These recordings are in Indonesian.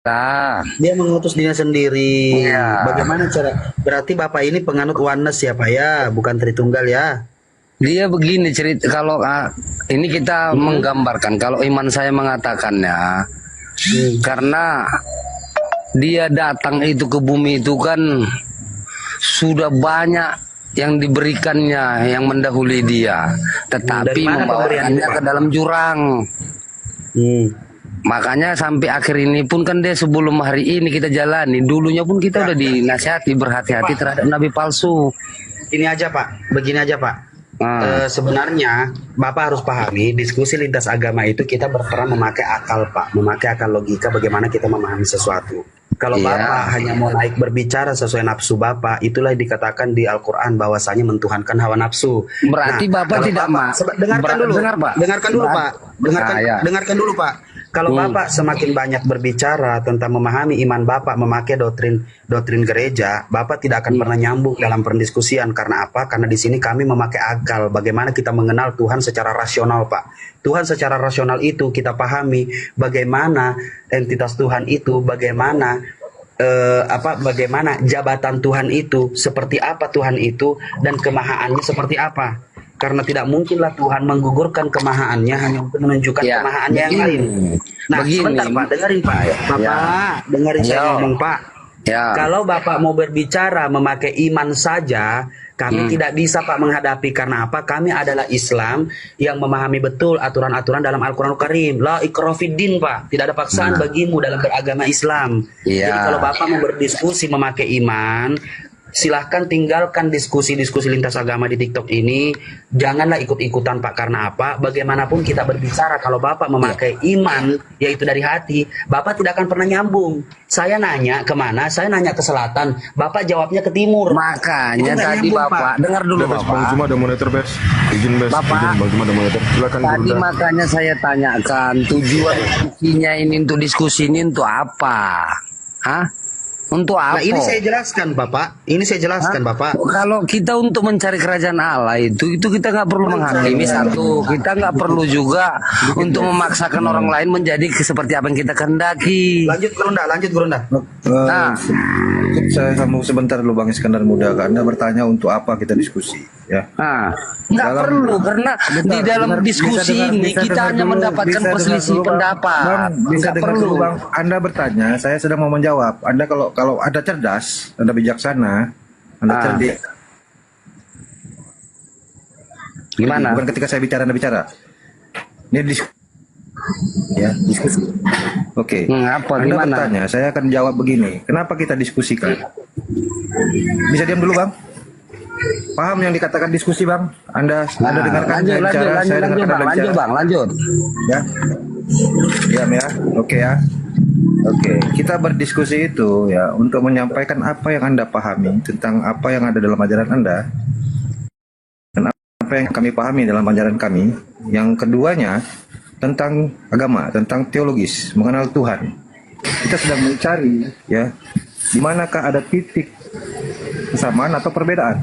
Dia mengutus dirinya sendiri. Iya. Bagaimana cara? Berarti Bapak ini penganut oneness ya Pak ya, bukan Tritunggal ya. Dia begini cerita kalau ini kita Hmm? menggambarkan kalau iman saya mengatakannya Hmm. karena dia datang itu ke bumi itu kan sudah banyak yang diberikannya yang mendahului dia, Dari tetapi mana pemberian itu membawakannya Pak? ke dalam jurang. Hmm. Makanya sampai akhir ini pun kan dia sebelum hari ini kita jalani, dulunya pun kita Ya, udah dinasihati berhati-hati Pak, terhadap nabi palsu. ini aja Pak, begini aja Pak. Nah, Sebenarnya Bapak harus pahami diskusi lintas agama itu kita berperan memakai akal Pak, memakai akal logika bagaimana kita memahami sesuatu. Kalau iya. Bapak hanya mau naik berbicara sesuai nafsu Bapak, itulah yang dikatakan di Al-Quran bahwasanya mentuhankan hawa nafsu. Nah, Berarti Bapak kalau tidak Bapak, dengarkan dulu, dengar Pak. dengarkan dulu Pak, dengarkan, Ya. dengarkan dulu Pak. Kalau Hmm. Bapak semakin banyak berbicara tentang memahami iman Bapak, memakai doktrin gereja, Bapak tidak akan pernah nyambung dalam pendiskusian. Karena apa? Karena di sini kami memakai akal. Bagaimana kita mengenal Tuhan secara rasional, Pak. Tuhan secara rasional itu kita pahami bagaimana entitas Tuhan itu, bagaimana bagaimana jabatan Tuhan itu, seperti apa Tuhan itu, dan kemahaannya seperti apa. Karena tidak mungkinlah Tuhan menggugurkan kemahaannya hanya untuk menunjukkan Ya, kemahaannya yang lain. Nah, sebentar Pak, dengerin Pak. Bapak, dengerin saya Ya. ngomong Pak. Ya. Kalau Bapak mau berbicara memakai iman saja, kami tidak bisa Pak menghadapi. Karena apa? Kami adalah Islam yang memahami betul aturan-aturan dalam Al-Quran Karim. La ikraha fiddin, Pak. Tidak ada paksaan bagimu dalam beragama Islam. Iya. Jadi kalau Bapak mau berdiskusi memakai iman, silahkan tinggalkan diskusi-diskusi lintas agama di TikTok ini. Janganlah ikut-ikutan Pak. Karena apa? Bagaimanapun kita berbicara, kalau Bapak memakai iman, yaitu dari hati, Bapak tidak akan pernah nyambung. Saya nanya kemana? Saya nanya ke selatan. Bapak jawabnya ke timur. Itu Makanya nggak tadi nyambung, Bapak, Pak. dengar dulu Udah, Bang Bapak. Cuma ada monitor, Bes. Izin, Bes. Bapak. Izin, Bang Cuma ada monitor. Silakan, Tadi Bunda. makanya saya tanyakan tujuan diskusinya ini untuk diskusi ini untuk apa? Hah? Untuk Nah, apa? ini saya jelaskan, Bapak. Ini saya jelaskan, Bapak. Kalau kita untuk mencari kerajaan Allah itu kita nggak perlu menghakimi satu, kita nggak perlu juga untuk memaksakan orang lain menjadi seperti apa yang kita kehendaki. Lanjut, Gerunda. Lanjut, Gerunda. Nah, Saya sambung sebentar dulu Bang Iskandar Muda. Anda bertanya untuk apa kita diskusi, ya? nah, nggak Dalam- perlu karena di dalam diskusi ini kita hanya mendapatkan perselisih pendapat. Bang, bisa Nggak dengar perlu. dulu Bang. Anda bertanya, saya sedang mau menjawab. Anda kalau Anda cerdas, Anda bijaksana, Anda cerdik. Gimana? Bukan ketika saya bicara Anda bicara. Ini diskusi. Oke. Apa Anda gimana? bertanya, saya akan jawab begini. Kenapa kita diskusikan? Bisa diam dulu Bang. Paham yang dikatakan diskusi Bang? Anda dengarkan lanjut, saya lanjut, bicara, lanjut, saya lanjut, dengarkan bang, Anda lanjut, bicara. bang, lanjut. Ya. Diam ya. Oke ya. Oke, kita berdiskusi itu ya untuk menyampaikan apa yang Anda pahami tentang apa yang ada dalam ajaran Anda dan apa yang kami pahami dalam ajaran kami. Yang keduanya tentang agama, tentang teologis, mengenal Tuhan. Kita sedang mencari ya di manakah ada titik kesamaan atau perbedaan.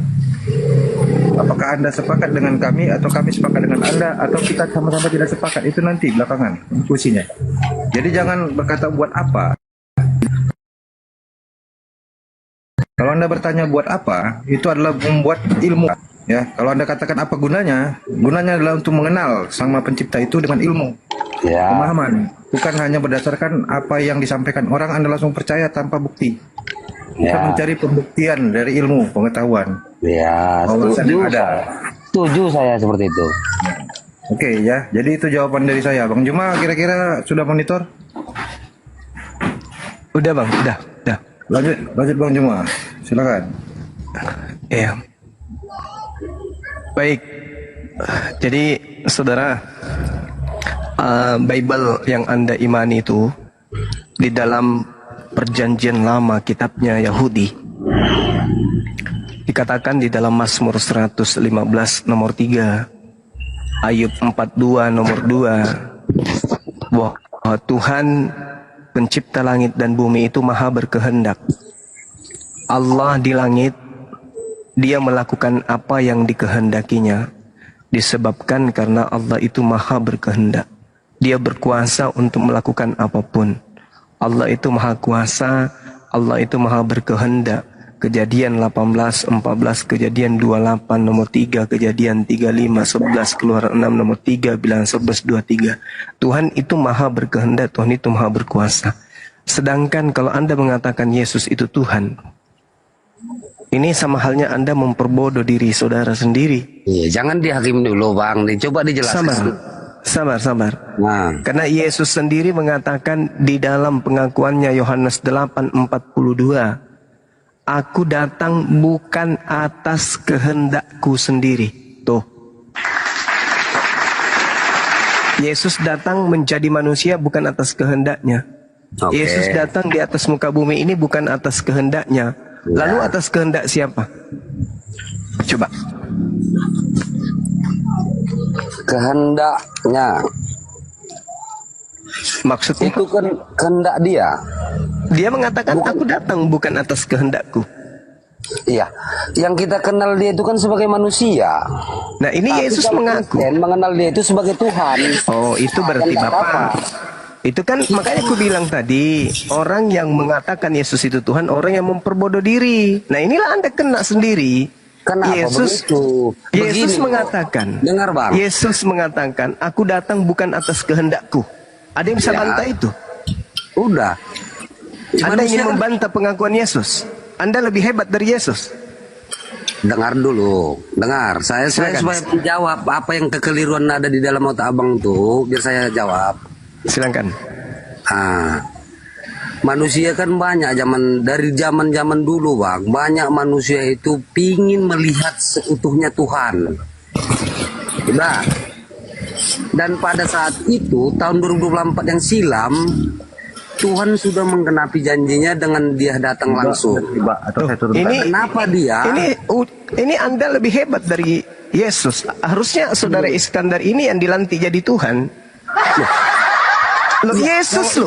Apakah Anda sepakat dengan kami atau kami sepakat dengan Anda atau kita sama-sama tidak sepakat, itu nanti belakangan diskusinya. Jadi jangan berkata buat apa. Kalau Anda bertanya buat apa, itu adalah membuat ilmu. Ya, kalau Anda katakan apa gunanya, gunanya adalah untuk mengenal Sang Maha Pencipta itu dengan ilmu, Ya, pemahaman, bukan hanya berdasarkan apa yang disampaikan orang Anda langsung percaya tanpa bukti. Kita ya, mencari pembuktian dari ilmu, pengetahuan. ya, Wawasan setuju, yang ada. setuju saya seperti itu. Oke ya, jadi itu jawaban dari saya. Bang Juma kira-kira sudah monitor? Udah Bang, udah. Lanjut Bang Juma, silakan. Iya. Baik. Jadi saudara, Bible yang Anda imani itu di dalam Perjanjian Lama, kitabnya Yahudi, dikatakan di dalam Mazmur 115 nomor 3, Ayub 42 nomor 2, bahwa Tuhan pencipta langit dan bumi itu maha berkehendak. Allah di langit, dia melakukan apa yang dikehendakinya, disebabkan karena Allah itu maha berkehendak. Dia berkuasa untuk melakukan apapun. Allah itu maha kuasa, Allah itu maha berkehendak. Kejadian 18, 14, Kejadian 28, nomor 3, Kejadian 35, 11, Keluaran 6, nomor 3, Bilangan 11, 23. Tuhan itu maha berkehendak, Tuhan itu maha berkuasa. Sedangkan kalau Anda mengatakan Yesus itu Tuhan, ini sama halnya Anda memperbodoh diri saudara sendiri. Iya, jangan dihakimi dulu Bang, coba dijelaskan. Sabar. Nah, Karena Yesus sendiri mengatakan di dalam pengakuannya Yohanes 8:42, Aku datang bukan atas kehendakku sendiri. Tuh. Yesus datang menjadi manusia bukan atas kehendaknya. Oke. Yesus datang di atas muka bumi ini bukan atas kehendaknya. Lalu atas kehendak siapa? Coba. kehendaknya Maksudnya itu kan kehendak dia. dia mengatakan aku datang bukan atas kehendakku. Iya, yang kita kenal dia itu kan sebagai manusia. Nah ini Tapi Yesus kalau mengaku. Kristen mengenal dia itu sebagai Tuhan. Oh itu berarti Dan Bapak. apa? Itu kan makanya aku bilang tadi, orang yang mengatakan Yesus itu Tuhan, orang yang memperbodoh diri. Nah inilah Anda kena sendiri. Kenapa Yesus, begitu? Yesus Begini, mengatakan, dengar Bang. Yesus mengatakan, aku datang bukan atas kehendakku. Ada yang bisa Ya. bantah itu? Udah. Anda ingin Manusia kan- membantah pengakuan Yesus? Anda lebih hebat dari Yesus. Dengar dulu, dengar. Saya Silakan. supaya menjawab apa yang kekeliruan ada di dalam otak abang tuh, biar saya jawab. Silakan. Ah, manusia kan banyak dari zaman dulu Bang, banyak manusia itu pingin melihat seutuhnya Tuhan. Udah. Dan pada saat itu tahun 2024 yang silam, Tuhan sudah menggenapi janjinya dengan dia datang langsung. Kenapa dia? Ini Anda lebih hebat dari Yesus. Harusnya saudara Iskandar ini yang dilantik jadi Tuhan. Loh,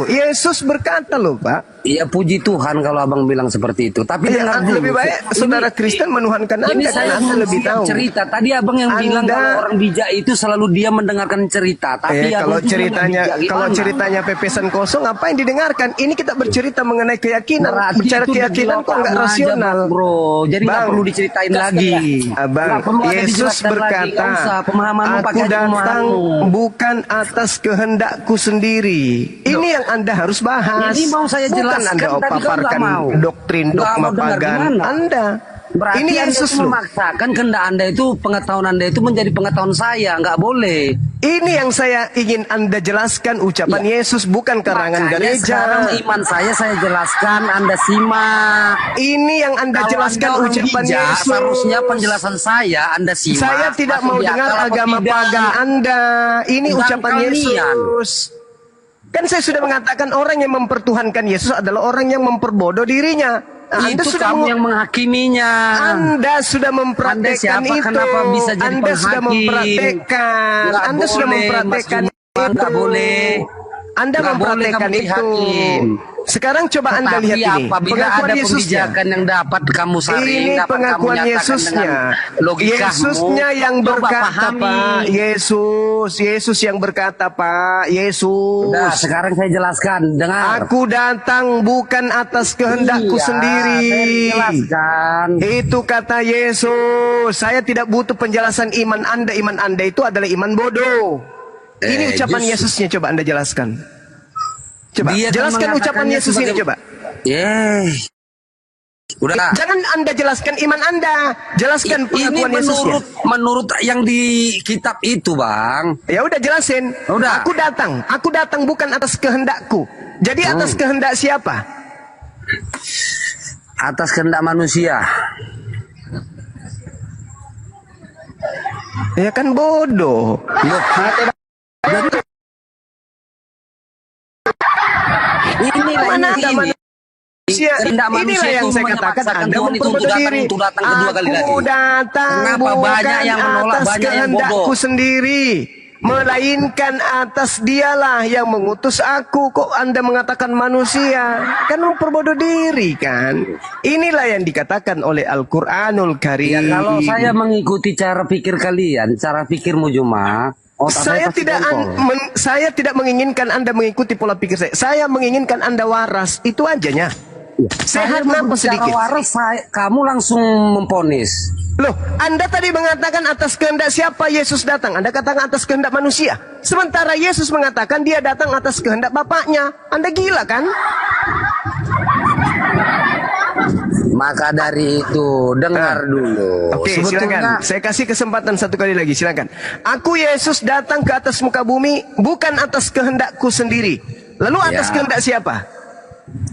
Yesus berkata loh Pak. Iya puji Tuhan kalau abang bilang seperti itu. Tapi dengar dulu. Lebih baik saudara Kristen menuhankan Ini Anda saya karena Anda lebih tahu. cerita. Tadi abang yang bilang Anda- kalau orang bijak itu selalu dia mendengarkan cerita. Tapi Kalau abang tuh ceritanya bijak kalau gimana? ceritanya pepesan kosong apa yang didengarkan? Ini kita bercerita mengenai keyakinan. Berarti Bicara itu keyakinan di kok nggak otak rasional, aja, bro. Jadi nggak Bang, perlu diceritain lagi. Abang, Nggak perlu ada Yesus dijelaskan lagi. berkata, Nggak usah, pemahamanmu aku pakai aja datang pemahamanmu. bukan atas kehendakku sendiri. Ini yang Anda harus bahas. Ini mau saya Bukan jelaskan, Anda tadi kau paparkan nggak mau. doktrin Nggak dogma mau dengar, pagan. gimana? Anda. Berarti Ini Anda Yesus itu loh. memaksakan kehendak Anda itu, pengetahuan Anda itu menjadi pengetahuan saya. Nggak boleh. Ini yang saya ingin Anda jelaskan ucapan Yesus bukan karangan Makanya gereja. sekarang iman saya jelaskan, Anda simak. Ini yang Anda Kalau jelaskan Anda orang ucapan bijak, Yesus. seharusnya penjelasan saya Anda simak. Saya tidak masuk mau di dengar akal apa agama tidak. pagan Anda. Ini Dan ucapan kalian. Yesus. Kan saya sudah mengatakan orang yang mempertuhankan Yesus adalah orang yang memperbodoh dirinya. Nah, Itu kamu yang menghakiminya. Anda sudah Anda mempraktekkan siapa? itu. Kenapa bisa jadi Anda sudah penghakim? mempraktekkan. Nggak Anda sudah boleh, mempraktekkan Mas Juma, itu. nggak boleh. Anda Nggak boleh mempraktekkan kamu itu. dihakim. Sekarang coba Anda Tetapi lihat ini. apabila Pengakuan ada Yesusnya. pembijakan yang dapat kamu saring, Ini dapat kamu pengakuan nyatakan Yesusnya. dengan logikamu, Yesusnya yang coba berkata pahami. Pak. Yesus yang berkata Pak. Yesus. Udah, sekarang saya jelaskan. Dengar. Aku datang bukan atas kehendakku Iya, sendiri. saya jelaskan. Itu kata Yesus. Saya tidak butuh penjelasan iman Anda. Iman Anda itu adalah iman bodoh. Ini ucapan Yesusnya. Coba Anda jelaskan. Coba Dia kan jelaskan ucapan mengatakannya Yesus ini sebagai- coba. Udah. Jangan Anda jelaskan iman Anda. Jelaskan Ini pengakuan Yesusnya. menurut yang di kitab itu, Bang. Ya udah jelasin. Udah. Aku datang bukan atas kehendakku. Jadi atas kehendak siapa? Atas kehendak manusia. Ya kan bodoh. Loh, inilah Mana ada ini. manusia? Kehendak manusia Inilah yang itu saya katakan memaksakan Anda Tuhan itu untuk memperbodoh datang, diri. untuk datang kedua kali lagi. Aku datang Kenapa bukan banyak yang menolak, atas banyak yang kehendakku bodoh? sendiri, melainkan atas dialah yang mengutus aku. Kok Anda mengatakan manusia? Kan memperbodoh diri kan? Inilah yang dikatakan oleh Al-Quranul Ya, Karim. kalau saya mengikuti cara pikir kalian, cara pikirmu Juma, Otak Saya pasti tidak kontol. saya tidak menginginkan Anda mengikuti pola pikir saya. Saya menginginkan Anda waras, itu ajanya. Sehat Saya mau napas berbicara sedikit. waras, kamu langsung memponis. Loh, Anda tadi mengatakan atas kehendak siapa Yesus datang? Anda katakan atas kehendak manusia. Sementara Yesus mengatakan dia datang atas kehendak Bapaknya. Anda gila kan? Maka dari itu, dengar dulu. Oke, silakan. Saya kasih kesempatan satu kali lagi, silakan. Aku Yesus datang ke atas muka bumi bukan atas kehendakku sendiri. Lalu atas Ya. kehendak siapa?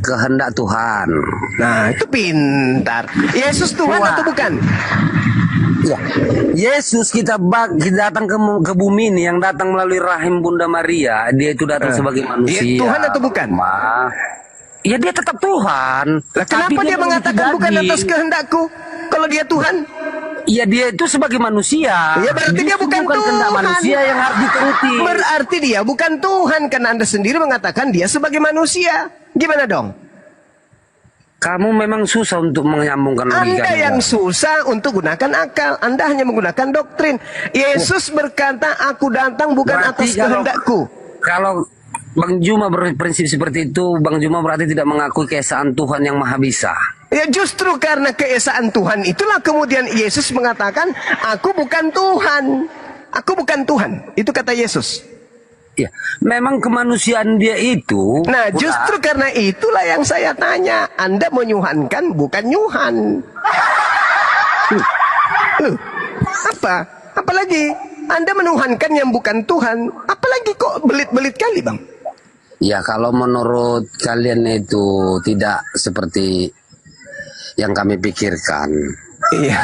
Kehendak Tuhan. Nah, itu pintar. Yesus Tuhan Wah. atau bukan? Ya. Yesus kita datang ke bumi ini, yang datang melalui rahim Bunda Maria, dia itu datang sebagai manusia. Dia Tuhan atau bukan? Ya dia tetap Tuhan. Lah, kenapa dia mengatakan bukan atas kehendakku? Kalau dia Tuhan? Ya dia itu sebagai manusia. Ya berarti dia bukan kehendak Tuhan. manusia yang harus dituruti. Berarti dia bukan Tuhan, karena Anda sendiri mengatakan dia sebagai manusia. Gimana dong? Kamu memang susah untuk menyambungkan logika. Anda yang susah untuk gunakan akal. Anda hanya menggunakan doktrin. Yesus berkata, aku datang bukan Berarti atas kehendakku. Kalau Bang Juma berprinsip seperti itu, Bang Juma berarti tidak mengakui keesaan Tuhan yang Maha Bisa. Ya justru karena keesaan Tuhan itulah kemudian Yesus mengatakan, aku bukan Tuhan. Aku bukan Tuhan. Itu kata Yesus. Ya, memang kemanusiaan dia itu. Nah justru karena itulah yang saya tanya. Anda menyuhankan bukan nyuhan. Apa? Apalagi Anda menuhankan yang bukan Tuhan. Apalagi kok belit-belit kali Bang. Ya kalau menurut kalian itu tidak seperti yang kami pikirkan. Iya.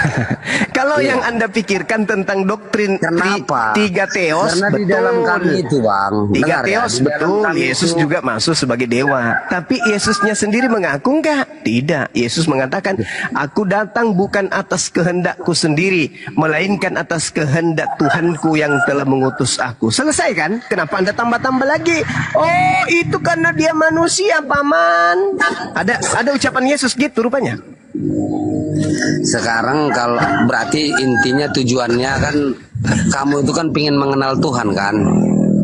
Kalau yang Anda pikirkan tentang doktrin Kenapa? tiga teos, Karena betul. di dalam kami itu Bang. Tiga Dengar ya, teos di dalam betul. kami Yesus itu- juga masuk sebagai dewa. Tapi Yesusnya sendiri mengaku enggak? Tidak. Yesus mengatakan, aku datang bukan atas kehendakku sendiri, melainkan atas kehendak Tuhanku yang telah mengutus aku. Selesai kan? Kenapa Anda tambah-tambah lagi? Oh, itu karena dia manusia, Paman. Ada ucapan Yesus gitu rupanya. Sekarang kalau berarti intinya tujuannya kan kamu itu kan pingin mengenal Tuhan kan?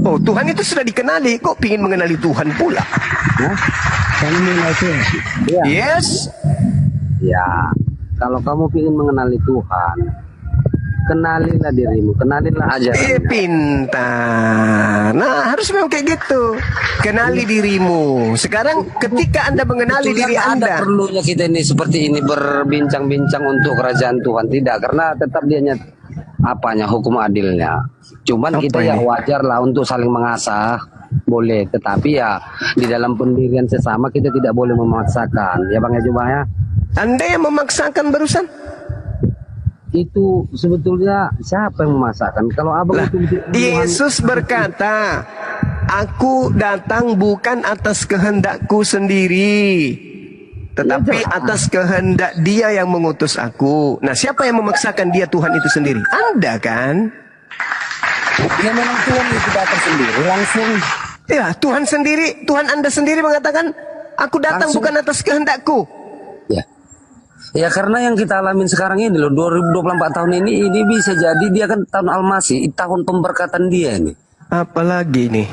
Oh, Tuhan itu sudah dikenali. Kok pingin mengenali Tuhan pula? Hah? Kamu mengenal Tuhan? Iya. Yes. Ya, kalau kamu pingin mengenali Tuhan, kenalilah dirimu, kenalilah ajarannya. Pintar. Nah, harus memang kayak gitu. Kenali dirimu. Sekarang ketika Anda mengenali Sebetulnya diri nggak ada Anda, perlunya kita ini seperti ini berbincang-bincang untuk kerajaan Tuhan, tidak, karena tetap dianya apanya hukum adilnya. Cuman Apa kita ini? ya wajar lah untuk saling mengasah, boleh, tetapi ya di dalam pendirian sesama kita tidak boleh memaksakan, ya Bang ya Juma ya. Anda yang memaksakan barusan. Itu sebetulnya siapa yang memaksakan? Kalau abang Lah, itu Yesus berkata, aku datang bukan atas kehendakku sendiri, tetapi atas kehendak Dia yang mengutus aku. Nah, siapa yang memaksakan Dia Tuhan itu sendiri? Anda kan? ya memang Tuhan itu datang sendiri langsung. Ya, Tuhan sendiri, Tuhan Anda sendiri mengatakan, aku datang Langsung. bukan atas kehendakku. Ya. Ya karena yang kita alamin sekarang ini loh, 2024 tahun ini bisa jadi dia kan tahun Almasi, tahun pemberkatan dia ini. Apalagi nih?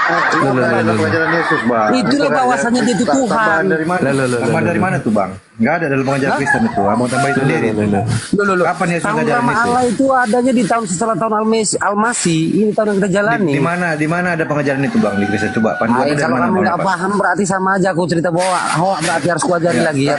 Ada pengajaran Yesus, Bang. Itulah bahwasanya dia itu Tuhan. Tambahan dari mana? Tambahan dari mana tuh, Bang? Enggak ada dalam pengajaran Kristen itu. Mau tambah itu sendiri. Loh. Kapan Yesus Tahun ngajarin Rama itu? Allah itu adanya di tahun setelah tahun Almasi. Ini tahun yang kita jalani. Di mana ada pengajaran itu, Bang, di Kristen? Coba panduannya dari Kalau mana, kamu Bang? nggak Pak? paham berarti sama aja aku cerita bahwa berarti harus kuajari lagi ya.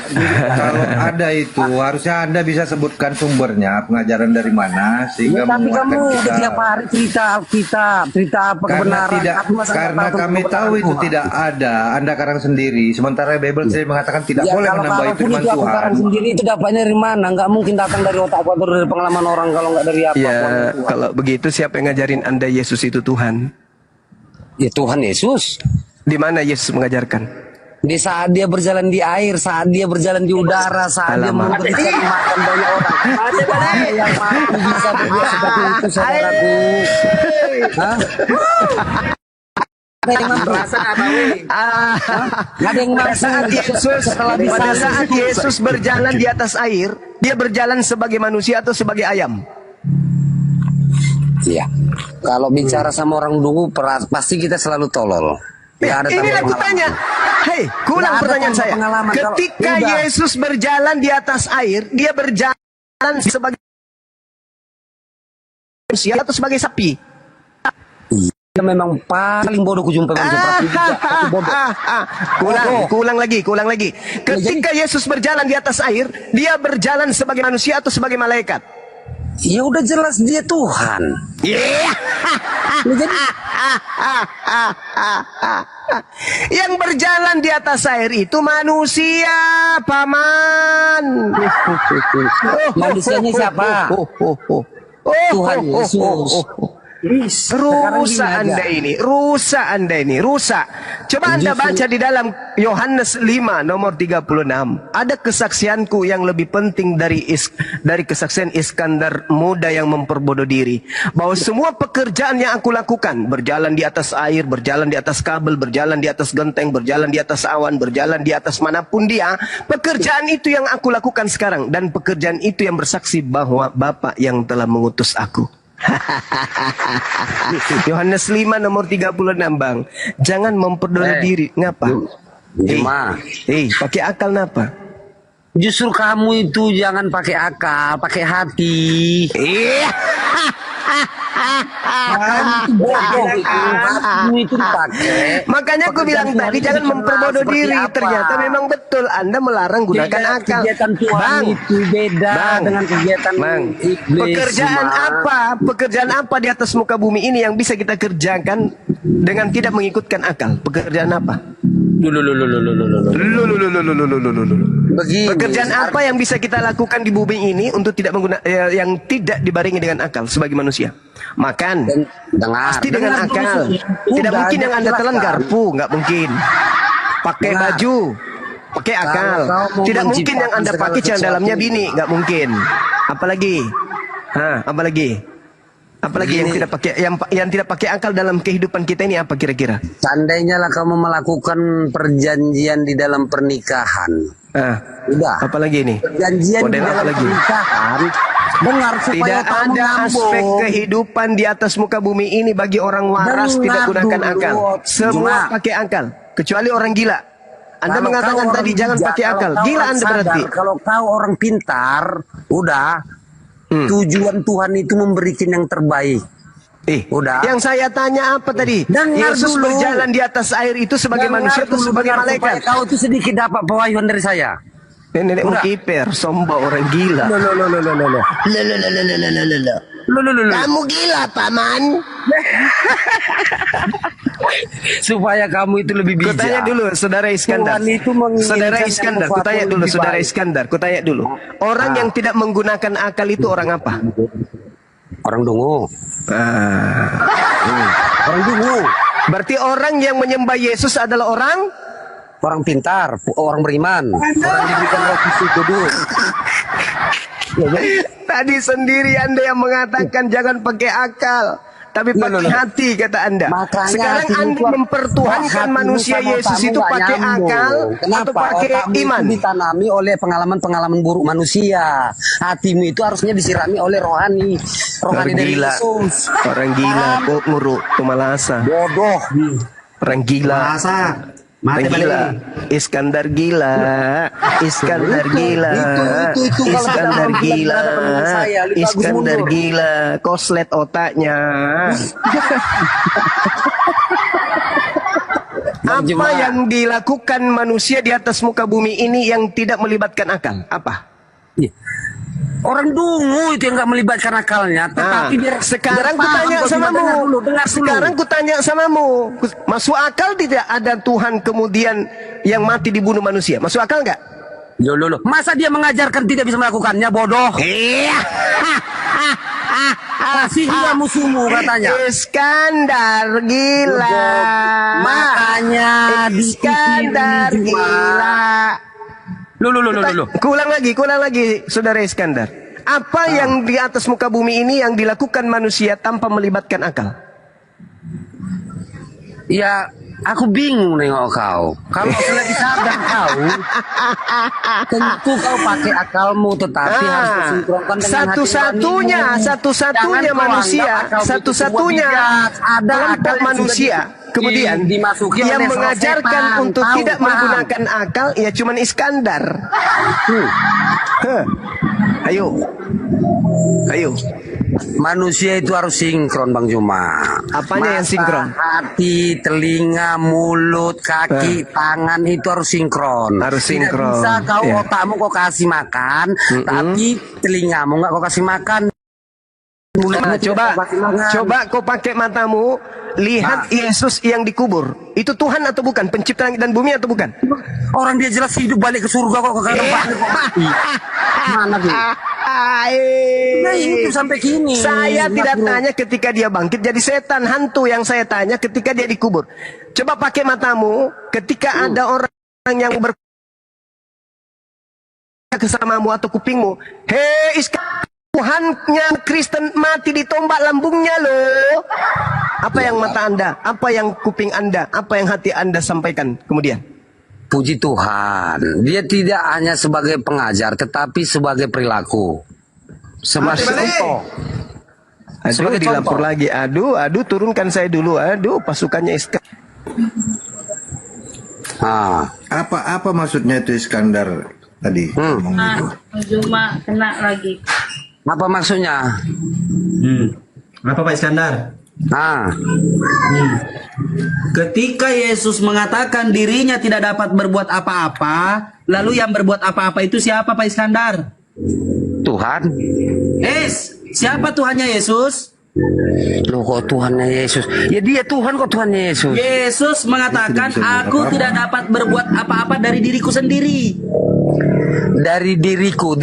Kalau ada itu, harusnya Anda bisa sebutkan sumbernya, pengajaran dari mana, sehingga Tapi kamu menguatkan udah kita. tiap hari cerita Alkitab, cerita apa Karena kebenaran. tidak, Aku masa nggak karena tahu tentang kami tahu kebenaran itu Tuhan. tidak ada. Anda karang sendiri. Sementara Bible sendiri mengatakan tidak Ya, boleh kalau menambah kalaupun firman itu aku Tuhan. karang sendiri itu dapatnya dari mana? Nggak mungkin datang dari otak atau dari pengalaman orang kalau nggak dari apa. Ya, kalau begitu siapa yang ngajarin Anda Yesus itu Tuhan? Ya Tuhan Yesus. Di mana Yesus mengajarkan? Di saat dia berjalan di air, saat dia berjalan di udara, saat dia Alamak. memberikan makan banyak orang. Ada yang mampu bisa berbuat seperti itu, saudaraku. Hah? Ada yang mampu. Ada yang mampu. Pada saat Yesus berjalan di atas air, dia berjalan sebagai manusia atau sebagai ayam? Iya. Kalau bicara sama orang dungu, pasti kita selalu tolol. Nggak ada Inilah tambah kutanya. pengalaman. Hei, kulang Nggak ada pertanyaan tambah saya. pengalaman. Kalau- Ketika Udah. Yesus berjalan di atas air, dia berjalan sebagai manusia atau sebagai sapi? Dia memang paling bodoh kujumpa manusia. Pasti bodoh. Kulang lagi. Ketika Yesus berjalan di atas air, dia berjalan sebagai manusia atau sebagai malaikat? Ya udah jelas dia Tuhan. Yang berjalan di atas air itu manusia, paman. Manusianya siapa? Tuhan Yesus. Rusak Anda ini, rusak. Coba Anda baca di dalam Yohanes 5 nomor 36. Ada kesaksianku yang lebih penting dari kesaksian Iskandar muda yang memperbodoh diri. Bahwa semua pekerjaan yang aku lakukan, berjalan di atas air, berjalan di atas kabel, berjalan di atas genteng, berjalan di atas awan, berjalan di atas manapun dia, pekerjaan itu yang aku lakukan sekarang. Dan pekerjaan itu yang bersaksi bahwa Bapa yang telah mengutus aku. Yohanes 5 nomor 36, Bang. Jangan memperbodoh diri. Ngapa? Pakai akal napa? Justru kamu itu jangan pakai akal, pakai hati. Hatimu itu dipakai. Makanya aku bilang tadi jangan memperbodoh diri. Ternyata memang betul Anda melarang gunakan akal. Kegiatan Tuhan itu beda dengan kegiatan iblis. Pekerjaan apa di atas muka bumi ini yang bisa kita kerjakan dengan tidak mengikutkan akal? Pekerjaan apa? Pekerjaan apa yang bisa kita lakukan di bumi ini untuk tidak yang tidak dibarengi dengan akal sebagai manusia? Makan, pasti dengan akal. Tidak mungkin yang Anda telan garpu, nggak mungkin. Pakai baju, pakai akal. Tidak mungkin yang Anda pakai yang dalamnya bini, nggak mungkin. Apalagi, apalagi yang tidak pakai yang tidak pakai akal dalam kehidupan kita ini apa kira-kira? Seandainya lah kamu melakukan perjanjian di dalam pernikahan. Udah. Apalagi ini? Perjanjian di dalam pernikahan. Dengar supaya tidak ada aspek kehidupan di atas muka bumi ini bagi orang waras tidak gunakan akal. Semua pakai akal, kecuali orang gila. Anda mengatakan tadi jangan pakai akal. Gila Anda berarti. Kalau kau orang pintar, udah. Tujuan Tuhan itu memberikan yang terbaik. Udah. Yang saya tanya apa tadi? Yesus berjalan di atas air itu sebagai manusia atau sebagai malaikat? Kau itu sedikit dapat pewahyuan dari saya. Nenek mau kiper, sombong orang gila. Kamu gila, Paman. Supaya kamu itu lebih bijak. Kutanya dulu, Saudara Iskandar. Saudara Iskandar, kutanya dulu. Orang yang tidak menggunakan akal itu orang apa? Orang dungu. Orang dungu. Berarti orang yang menyembah Yesus adalah orang pintar, orang beriman, orang diberikan roh kudus. Tadi sendiri Anda yang mengatakan jangan pakai akal, tapi pakai hati kata Anda. Makanya sekarang Anda mempertuhankan manusia Yesus itu pakai akal atau pakai iman? Itu ditanami oleh pengalaman-pengalaman buruk manusia. Hatimu itu harusnya disirami oleh rohani dari Yesus. Orang gila kok nguruk pemalasa. Bodoh. Orang gila. Mati gila. Iskandar gila. Iskandar gila. Iskandar gila. Koslet otaknya. Apa yang dilakukan manusia di atas muka bumi ini yang tidak melibatkan akal? Apa? Orang dungu itu yang nggak melibatkan akalnya. Tetapi sekarang kutanya samamu. Sekarang kutanya samamu. Masuk akal tidak ada Tuhan kemudian yang mati dibunuh manusia? Masuk akal nggak? Loh. Masa dia mengajarkan tidak bisa melakukannya? Bodoh. Kasih dia musuhmu katanya. Iskandar gila. Makanya Iskandar gila. Loh. Kulang lagi, Saudara Iskandar. Apa yang di atas muka bumi ini yang dilakukan manusia tanpa melibatkan akal? Ya, Aku bingung nengok kau. Kalau selagi sadar kau, tentu kau pakai akalmu, tetapi harus disinkronkan dengan satu-satunya kelompok manusia kemudian yang mengajarkan untuk tidak menggunakan akal ya cuman Iskandar. Ayo. Manusia itu harus sinkron, Bang Juma. Apanya yang sinkron? Hati, telinga, mulut, kaki, tangan itu harus sinkron. Harus sinkron. Tidak bisa kau otakmu kau kasih makan, tapi telingamu nggak kau kasih makan. Coba kau pakai matamu lihat Yesus yang dikubur. Itu Tuhan atau bukan? Pencipta langit dan bumi atau bukan? Orang dia jelas hidup balik ke surga kok ke mana tuh? Nah itu sampai kini. Saya tidak tanya ketika dia bangkit jadi setan, hantu yang saya tanya ketika dia dikubur. Coba pakai matamu ketika ada orang yang kesamamu atau kupingmu. Hei Tuhannya Kristen mati ditombak lambungnya loh. Apa yang mata Anda? Apa yang kuping Anda? Apa yang hati Anda sampaikan kemudian? Puji Tuhan, dia tidak hanya sebagai pengajar, tetapi sebagai perilaku. Sebagai contoh. Aduh, dilapor lagi. Aduh, turunkan saya dulu. Aduh, pasukannya Iskandar. Apa maksudnya itu Iskandar tadi? Cuma kena lagi. Apa maksudnya? Apa Pak Iskandar? Ketika Yesus mengatakan dirinya tidak dapat berbuat apa-apa, lalu yang berbuat apa-apa itu siapa Pak Iskandar? Tuhan. Siapa Tuhannya Yesus? Loh kok Tuhannya Yesus? Ya dia Tuhan kok Tuhannya Yesus. Yesus mengatakan aku tidak dapat berbuat apa-apa dari diriku sendiri. Dari diriku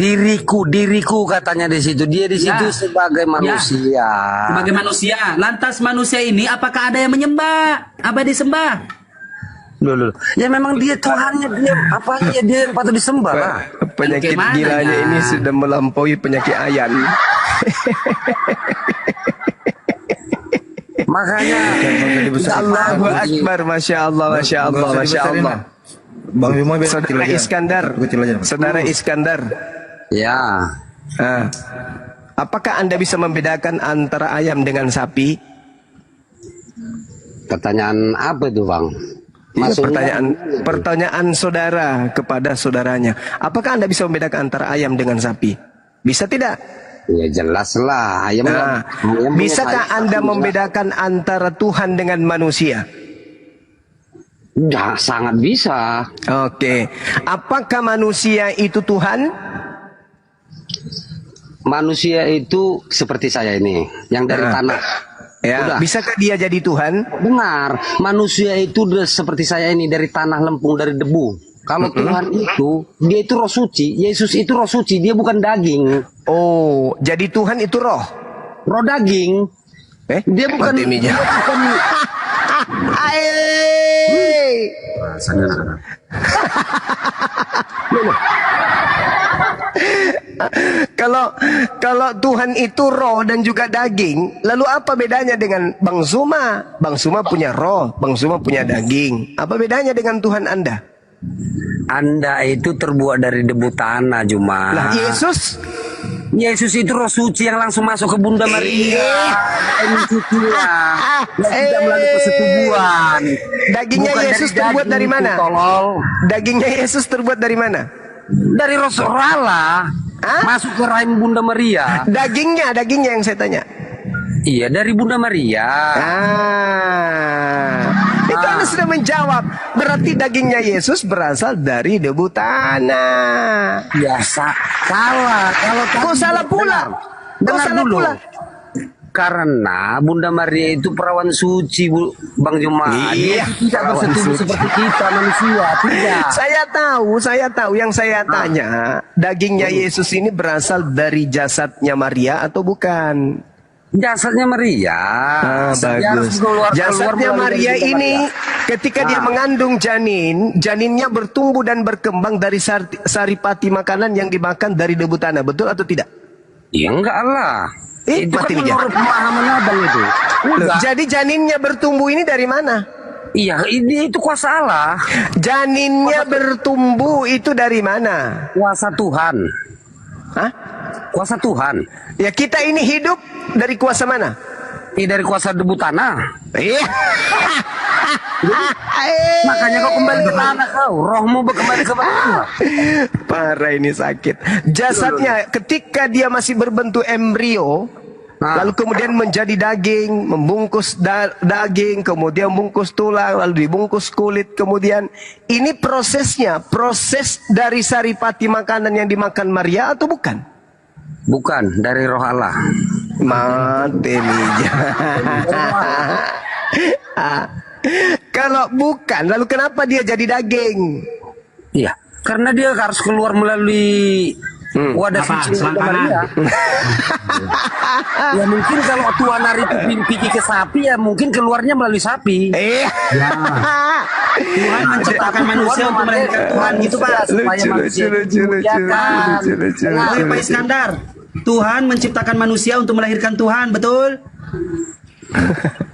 katanya di situ. Dia di situ sebagai manusia. Sebagai manusia. Lantas manusia ini apakah ada yang menyembah? Apa disembah? Loh. Ya memang dia Tuhannya, dia yang patut disembah lah. Penyakit gilanya ini sudah melampaui penyakit ayan. Makanya Allahu Akbar, Masya Allah. Bang Juma Saudara Iskandar. Saudara Iskandar. Ya. Apakah Anda bisa membedakan antara ayam dengan sapi? Pertanyaan apa itu, Bang? Pertanyaan saudara kepada saudaranya. Apakah Anda bisa membedakan antara ayam dengan sapi? Bisa tidak? Ya jelas lah. Bisakah Anda membedakan antara Tuhan dengan manusia? Ya, sangat bisa. Oke. Apakah manusia itu Tuhan? Manusia itu seperti saya ini, yang dari tanah. Ya, bisakah dia jadi Tuhan? Benar. Manusia itu seperti saya ini, dari tanah lempung, dari debu. Kalau Tuhan itu, dia itu roh suci. Yesus itu roh suci, dia bukan daging. Oh, jadi Tuhan itu roh? Roh daging. Dia bukan. Kalau Tuhan itu roh dan juga daging, lalu apa bedanya dengan Bang Zuma? Bang Zuma punya roh, Bang Zuma punya daging. Apa bedanya dengan Tuhan Anda? Anda itu terbuat dari debu tanah, Juma. Lah Yesus itu roh suci yang langsung masuk ke Bunda Maria. Tidak melalui persetubuhan. Dagingnya Yesus terbuat dari mana? Dagingnya Yesus terbuat dari mana? Dari roh Allah. Masuk ke rahim Bunda Maria. Dagingnya yang saya tanya. Iya, dari Bunda Maria. Itu Anda sudah menjawab. Berarti dagingnya Yesus berasal dari debu tanah. Ya, salah. Kok salah pula? Dengar dulu. Karena Bunda Maria itu perawan suci, Bang Juma. Dia tidak bersetubuh seperti kita manusia, tidak. Saya tahu. Yang saya tanya, dagingnya Yesus ini berasal dari jasadnya Maria atau bukan? Jasadnya Maria. Bagus. Jasadnya Maria ini ketika dia mengandung janinnya bertumbuh dan berkembang dari saripati makanan yang dimakan dari debu tanah. Betul atau tidak? Ya enggak lah. Itu kan menurut pemahaman abang itu. Jadi janinnya bertumbuh ini dari mana? Iya, ini itu kuasa Allah, Janinnya bertumbuh itu dari mana? kuasa Tuhan, Hah? kuasa Tuhan. Ya kita ini hidup dari kuasa mana? Dari kuasa debu tanah. Iya. Makanya kau kembali ke tanah kau, rohmu kembali kepada Tuhan. Parah ini sakit. Jasadnya ketika dia masih berbentuk embrio, lalu kemudian menjadi daging, membungkus daging, kemudian bungkus tulang, lalu dibungkus kulit, kemudian ini prosesnya, proses dari saripati makanan yang dimakan Maria atau bukan? Bukan, dari roh Allah. Mati Mija. Kalau bukan, lalu kenapa dia jadi daging? Iya, karena dia harus keluar melalui wadah suci Maria. Ya mungkin kalau Tuhan hari itu pergi ke sapi, ya mungkin keluarnya melalui sapi. Tuhan menciptakan manusia untuk melahirkan Tuhan gitu Pak. Betul Pak Iskandar. Tuhan menciptakan manusia untuk melahirkan Tuhan, betul?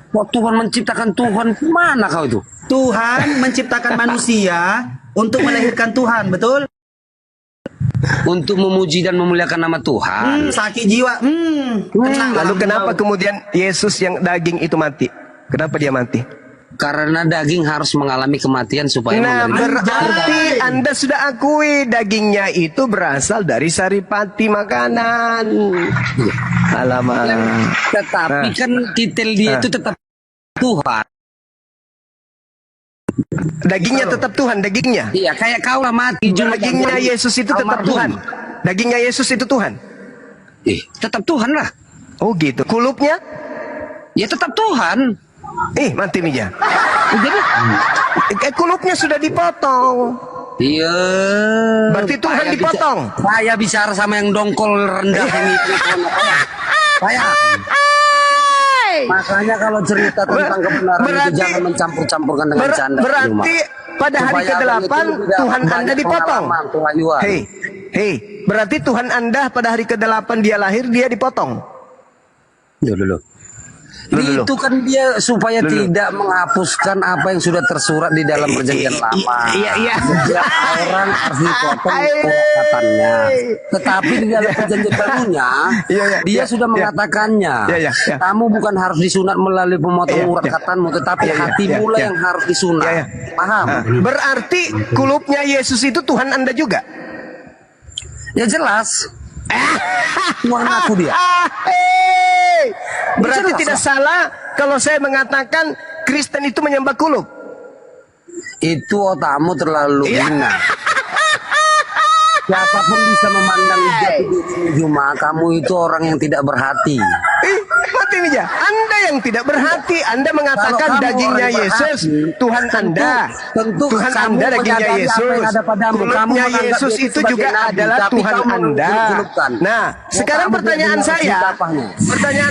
Kok Tuhan menciptakan Tuhan? Mana kau itu? Tuhan menciptakan manusia untuk melahirkan Tuhan, betul? Untuk memuji dan memuliakan nama Tuhan. Sakit jiwa. Tenang, Lalu dalam kenapa laut. kemudian Yesus yang daging itu mati? Kenapa dia mati? Karena daging harus mengalami kematian supaya Nah, menderita. berarti Anda sudah akui dagingnya itu berasal dari saripati makanan. Alamak. Tetapi kan titel dia itu tetap Tuhan. Dagingnya tetap Tuhan, dagingnya. Iya, kayak kau lah mati. Dagingnya Yesus itu tetap Tuhan. Dagingnya Yesus itu Tuhan. Tetap Tuhan lah. Oh gitu. Kulupnya? Ya tetap Tuhan. Mati Mija. Jadi, Kulupnya sudah dipotong. iya. Berarti Tuhan dipotong. Saya bicara sama yang dongkol rendah ini. Saya. Makanya kalau cerita tentang kebenaran itu jangan mencampur-campurkan dengan canda. Berarti pada hari ke-8 Tuhan Anda dipotong. Hei, berarti Tuhan Anda pada hari ke-8 dia lahir, dia dipotong. Dulu. Itu kan dia supaya tidak menghapuskan apa yang sudah tersurat di dalam perjanjian lama. Iya. Setiap orang harus dipotong perkataannya. Tetapi di dalam perjanjian barunya, dia sudah mengatakannya. Kamu bukan harus disunat melalui pemotong urat katamu, tetapi hatimu lah yang harus disunat. Paham? Berarti kulupnya Yesus itu Tuhan Anda juga. Ya jelas. Tuhan aku dia. Berarti tidak salah kalau saya mengatakan Kristen itu menyembah kulup. Itu otakmu terlalu hina. Siapapun bisa memandang jati diri cuma kamu itu orang yang tidak berhati. Mati Mija, Anda yang tidak berhati, Anda mengatakan dagingnya Yesus Tuhan Anda. Tentu Tuhan Anda dagingnya Yesus. Kulupnya Yesus itu juga adalah Tuhan Anda. Nah, sekarang pertanyaan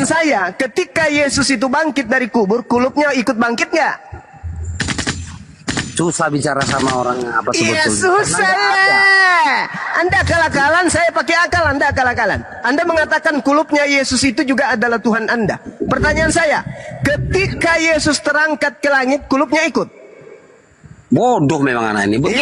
saya, ketika Yesus itu bangkit dari kubur, kulupnya ikut bangkit nggak? Susah bicara sama orang yang apa Iya sebetulnya. susah. Anda akal-akalan, saya pakai akal, Anda akal-akalan. Anda mengatakan kulupnya Yesus itu juga adalah Tuhan Anda. Pertanyaan saya, ketika Yesus terangkat ke langit, kulupnya ikut? Bodoh memang anak ini, bodoh.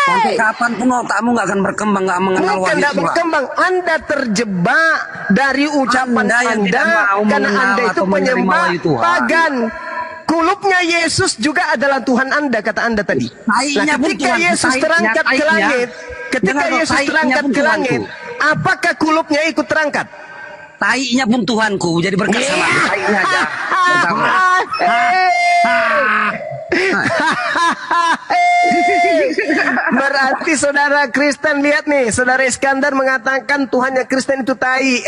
Sampai kapanpun otakmu nggak akan berkembang, nggak mengenal Bukan wahyu tidak Tuhan. berkembang, Anda terjebak dari ucapan Anda yang tidak mau karena mengenal Anda itu atau menerima penyembah wahyu Tuhan. pagan. Kulupnya Yesus juga adalah Tuhan Anda, kata Anda tadi. Tainya pun Ketika Tuhan, Yesus terangkat ke tainya. langit, Dengar loh, tainya pun ke Tuhanku. langit, apakah kulupnya ikut terangkat? Tainya pun Tuhanku, jadi berkat sama aku. Tainya aja. Pertama. Berarti saudara Kristen lihat nih, saudara Iskandar mengatakan Tuhannya Kristen itu tai.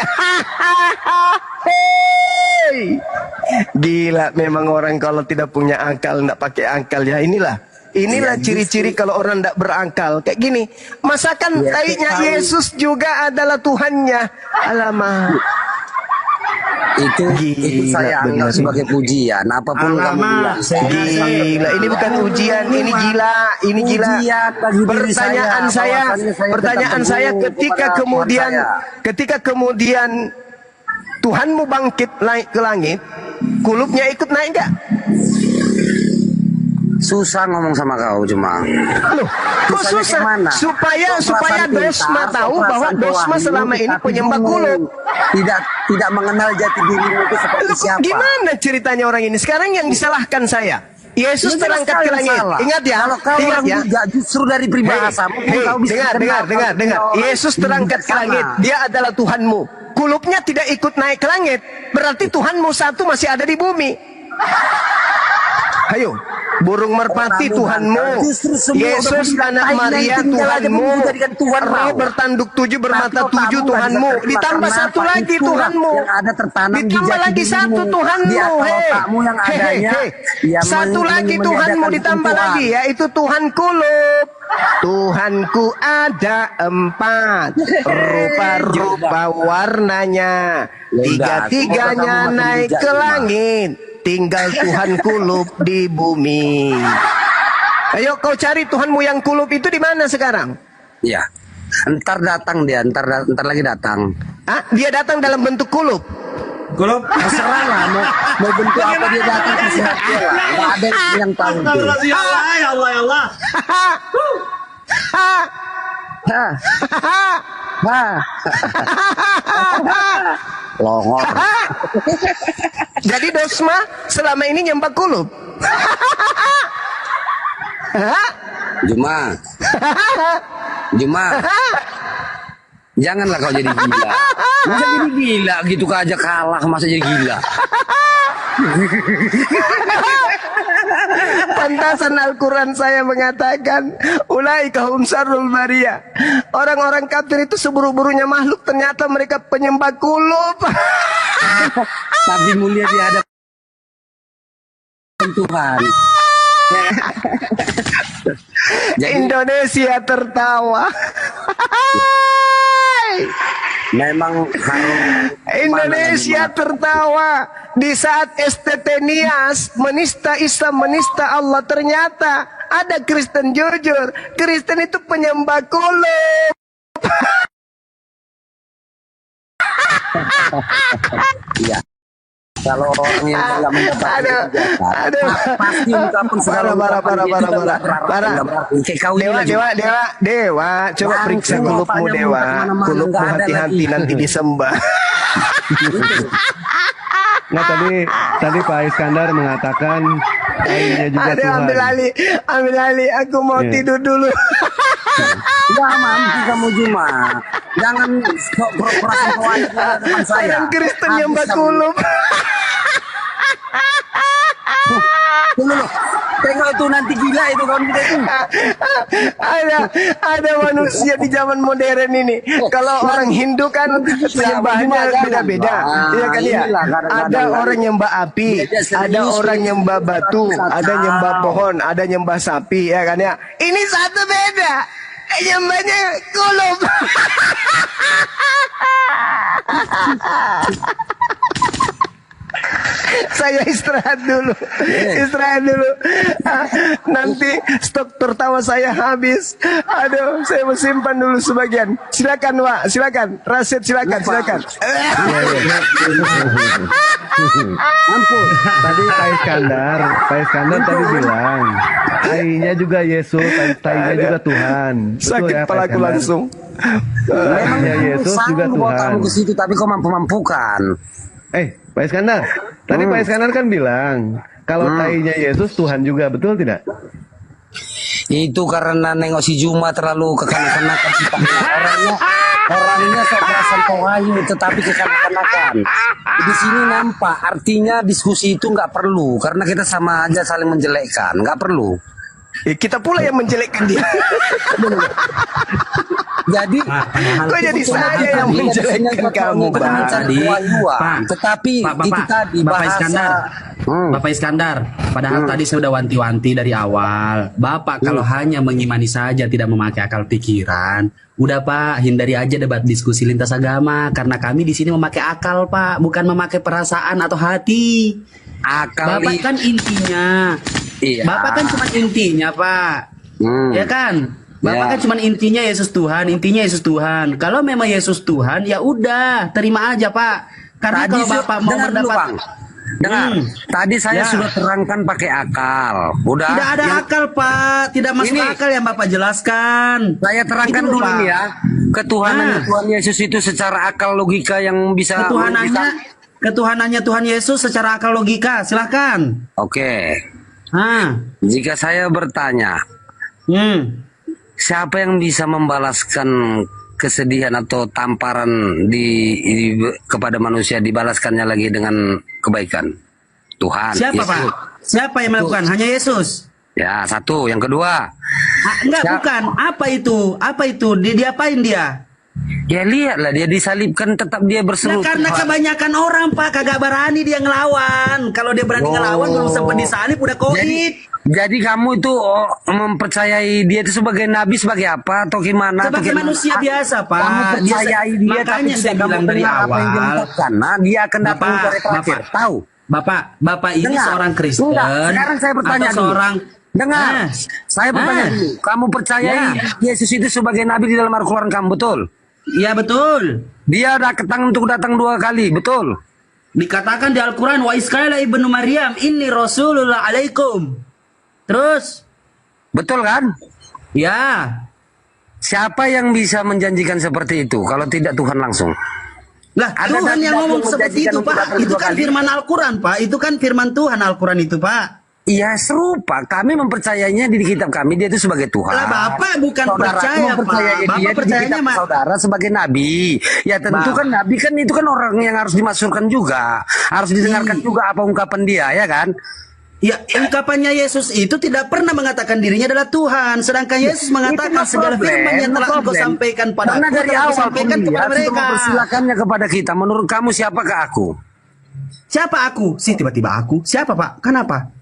Gila memang orang kalau tidak punya akal, tidak pakai akal ya. Inilah ciri-ciri kalau orang tidak berakal. Kayak gini, masakan tainya Yesus juga adalah Tuhannya. Alamak. Itu saya anggap sebagai pujian. Apapun kamu bilang. Gila, ini bukan ujian, ini gila. Ujian bagi diri Pertanyaan saya, ketika kemudian Tuhanmu bangkit naik ke langit, kulupnya ikut naik nggak? Susah ngomong sama kau Juma. Loh, kok Susahnya susah? kemana? Supaya Kok perasaan Dosma kita, tahu kok bahwa perasaan Dosma Tuhan selama itu ini tapi penyembah bingung. kulup. Tidak tidak mengenal jati dirimu itu seperti Loh, siapa. gimana ceritanya orang ini? Sekarang yang disalahkan saya. Yesus Ya, terangkat jelas ke kau yang langit. salah. Ingat ya, Kalau kau ingat orang ya. bijak, justru dari peribahasa kau bisa dengar. Yesus terangkat ke langit. Dia adalah Tuhanmu. Kulupnya tidak ikut naik ke langit. Berarti Tuhanmu satu masih ada di bumi. Ayo, burung merpati Tuhanmu, Justru semua udah Yesus bilang, anak "Tai Maria nanti tinggal aja Tuhanmu, menjadikan Tuhan roh mau." bertanduk 7 bermata Tapi 7 kamu Tuhanmu, nggak bisa ditambah terima satu karena lagi itulah Tuhanmu, yang ada tertanam di ditambah jati lagi dirimu. satu Tuhanmu, Di akal hei. otakmu yang adanya, yang Satu lagi meniadakan Tuhanmu ditambah Tuhan. lagi, yaitu Tuhan kulup. Tuhanku ada 4 rupa-rupa warnanya, tiga-tiganya Kamu makin naik bijak, ke Juma. langit, tinggal Tuhan kulup di bumi. Ayo kau cari Tuhanmu yang kulup itu di mana sekarang? Iya. Ntar datang dia, ntar lagi datang. Ah, dia datang dalam bentuk kulup. Kulup. Terserah lah mau bentuk apa dia datang terserah dia lah. Nggak ada yang tahu itu. Ya Allah, ya Allah, ya Allah. Hah. Hah. Longor. Jadi Dosma selama ini nyembah kulup. Juma. Janganlah kau jadi gila. Masa jadi gila gitu aja kalah, masa jadi gila. Pantasan Al-Quran saya mengatakan ulaika hum syarrul bariyah. Orang-orang kafir itu seburuk-buruknya makhluk, ternyata mereka penyembah kulup. Tapi mulia di hadapan Tuhan. Jadi Indonesia tertawa. memang harus Indonesia tertawa di saat STT Nias menista Islam, menista Allah. Ternyata ada Kristen jujur. Kristen itu penyembah kulup. Iya. Kalau orang yang nggak mendapatkan Aduh. pasti ungkapan segala Parah. Kayak kau ini lagi. Dewa, coba Langsung periksa kulupmu bapaknya Dewa. muncul kemana-mana, Kulupmu nggak ada hati-hati lagi. nanti disembah. Nah tadi Pak Iskandar mengatakan tainya juga Aduh, Tuhan. ambil alih. Aku mau Iya. tidur dulu. Nggak mampu kamu Juma. Jangan sok pura-pura kau ada di depan saya. Orang Kristen Habis nyembah kamu. kulup. Tunggu loh. Tengok itu nanti gila itu kawan kita itu. ada manusia di zaman modern ini. Kalau orang Hindu kan penyembahannya beda-beda, iya kan ya. Ada orang nyembah api, ada orang nyembah batu, ada nyembah pohon, ada nyembah sapi, ya kan ya. Ini satu beda. Nyembahnya kulup. Saya istirahat dulu. Nanti stok tertawa saya habis. Aduh, saya mau simpan dulu sebagian. Silakan, Wak. Silakan. Rasid, silakan. Ampun. Tadi Pak Iskandar tadi bilang tainya juga Yesus, tainya juga Tuhan. Betul Sakit ya, Pak kepalaku Iskandar? langsung. Tainya Yesus juga Bawa Tuhan. kamu ke situ tapi kau mampu-mampukan. Pak Iskandar, tadi Pak Iskandar kan bilang kalau tainya Yesus Tuhan juga, betul tidak? Itu karena nengok si Juma terlalu kekanak-kanakan orangnya sok perasaan kawayu tetapi kekanak-kanakan. Di sini nampak artinya diskusi itu nggak perlu karena kita sama aja saling menjelekkan, nggak perlu. Kita pula yang menjelekkan dia. Jadi Kok jadi saya yang menjelekkan kamu, Bang? Tetapi Pak, itu tadi Bapak bahasa. Iskandar. Bapak Iskandar, padahal tadi saya udah wanti-wanti dari awal. Bapak kalau hanya mengimani saja tidak memakai akal pikiran, udah Pak, hindari aja debat diskusi lintas agama karena kami di sini memakai akal, Pak, bukan memakai perasaan atau hati. Akal Bapak kan intinya. Iya. Bapak kan cuma intinya, Pak. Ya kan? Bapak Ya. kan cuma intinya Yesus Tuhan. Kalau memang Yesus Tuhan, ya udah, terima aja, Pak. Karena Tadi kalau Bapak mau dengar dulu, mendapat Bang. Dengar, tadi saya sudah terangkan pakai akal. Udah. Tidak ada akal, Pak. Tidak masuk Ini- akal yang Bapak jelaskan. Saya terangkan Itu, dulu Pak. nih ya. Ketuhanan Tuhan Yesus itu secara akal logika yang bisa Ketuhanannya Tuhan Yesus secara akal logika. Silahkan. Oke. Jika saya bertanya, siapa yang bisa membalaskan kesedihan atau tamparan kepada manusia, dibalaskannya lagi dengan kebaikan? Tuhan. Siapa, Yesus. Pak? Siapa yang melakukan? Hanya Yesus. Ya, satu. Yang kedua. Enggak, bukan. Apa itu? Apa itu? Diapain dia? Ya lihatlah, dia disalibkan tetap dia berseru. Nah, karena Tuhan. kebanyakan orang, Pak, kagak berani dia ngelawan. Kalau dia berani ngelawan, belum sempat disalib udah koit. Jadi kamu itu mempercayai dia itu sebagai nabi, sebagai apa atau gimana? Sebagai manusia biasa, Pak. Kamu percayai dia, makanya tapi saya tidak bilang kamu dari dengar apa yang dia awal. ucapkan. Nah, dia akan datang Bapak, dari terakhir. Bapak. Tahu? Bapak ini Dengar. seorang Kristen. Enggak, sekarang saya bertanya atau dulu. seorang Dengar, saya bertanya dulu. Kamu percayai Yesus itu sebagai nabi di dalam Al-Quran kamu, betul? Iya, betul. Dia datang untuk datang 2 kali, betul? Dikatakan di Al-Quran, wa iskaila ibnu Maryam, inni rasulullah alaikum. Terus? Betul kan? Ya. Siapa yang bisa menjanjikan seperti itu kalau tidak Tuhan langsung? Lah, Ada Tuhan nabi yang ngomong yang seperti menjanjikan itu, untuk Pak. datang Itu 2 kan kali? firman Al-Quran, Pak. Itu kan firman Tuhan Al-Quran itu, Pak. Iya, serupa. Kami mempercayainya di kitab kami dia itu sebagai Tuhan. Lah, Bapak bukan Saudara percaya, mempercayai Pak. dia Bapak di percayanya, kitab Mak. saudara sebagai nabi. Ya tentu kan nabi kan itu kan orang yang harus dimasukkan juga. Harus didengarkan juga apa ungkapan dia, ya kan? Ya, ungkapannya Yesus itu tidak pernah mengatakan dirinya adalah Tuhan. Sedangkan Yesus mengatakan segala firman yang telah engkau sampaikan pada Karena aku, dari telah awal sampaikan kepada mereka. mempersilakannya kepada kita. Menurut kamu siapakah aku? Siapa aku? Tiba-tiba aku. Siapa, Pak? Kenapa?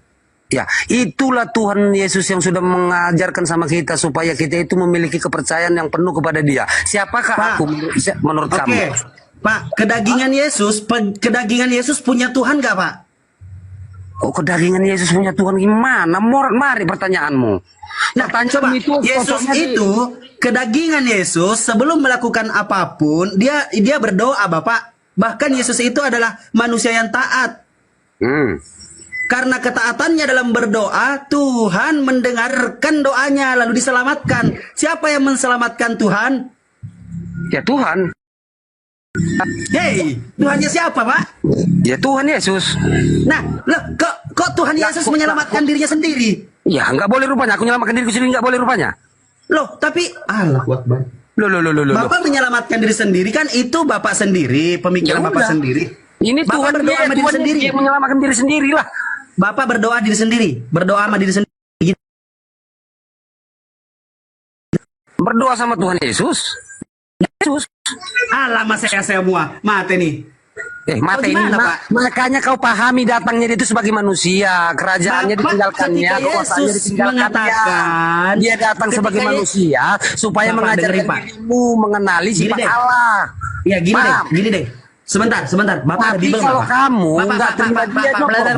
Ya, itulah Tuhan Yesus yang sudah mengajarkan sama kita supaya kita itu memiliki kepercayaan yang penuh kepada Dia. Siapakah Pak, aku menurut kamu? Oke, Pak, kedagingan Yesus punya Tuhan gak, Pak? Oh, kedagingan Yesus punya Tuhan gimana? Mari pertanyaanmu. Nah, coba Yesus itu kedagingan Yesus sebelum melakukan apapun dia berdoa, Bapak. Bahkan Yesus itu adalah manusia yang taat. Karena ketaatannya dalam berdoa, Tuhan mendengarkan doanya lalu diselamatkan. Siapa yang menselamatkan Tuhan? Ya Tuhan. Hei, Tuhannya siapa, Pak? Ya Tuhan Yesus. Nah, loh, kok Tuhan Yesus menyelamatkan dirinya sendiri? Ya nggak boleh rupanya. Aku menyelamatkan diriku sendiri nggak boleh rupanya. Loh, tapi Allahu Akbar. Loh. Bapak menyelamatkan diri sendiri kan itu Bapak sendiri, pemikiran Ya Bapak udah. sendiri. Ini Bapak Tuhan berdoa dia, sama diri Tuhan sendiri. dia menyelamatkan diri sendiri lah. Bapak berdoa diri sendiri, berdoa sama diri sendiri. Berdoa sama Tuhan Yesus. Yesus. Alah, saya semua mati nih. Mati ini, gimana, Pak? makanya kau pahami datangnya dia itu sebagai manusia, kerajaannya Bapak, ditinggalkannya, ketika kekuasaannya Yesus ditinggalkannya. mengatakan, Dia datang ketika sebagai manusia supaya Bapak mengajarkan dengerin, Pak. dirimu mengenali Gini sifat deh. Allah. Ya gini Paham? deh. Sebentar. Bapak ada Tapi Bible kalau nggak, Pak? kamu Bapak, nggak terima dia, no problem.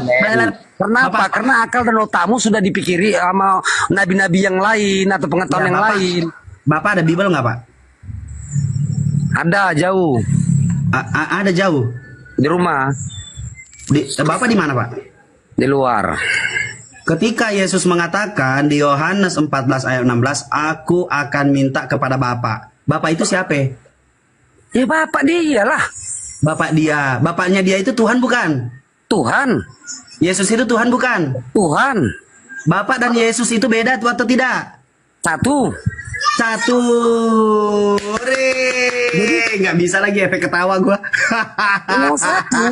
Kenapa? Bapak, Karena akal dan otakmu sudah dipikiri sama nabi-nabi yang lain atau pengetahuan Ya, yang Bapak. lain. Bapak ada Bible nggak, Pak? Ada jauh Ada jauh. di rumah, Bapak di mana, Pak? di luar. Ketika Yesus mengatakan di Yohanes 14 ayat 16, aku akan minta kepada Bapak. Bapak itu siapa? Ya Bapak dia lah. Bapak dia. Bapaknya dia itu Tuhan bukan? Tuhan. Yesus itu Tuhan bukan? Tuhan. Bapak dan Yesus itu beda atau tidak? Satu. Nggak bisa lagi efek ketawa gua. Yang satu.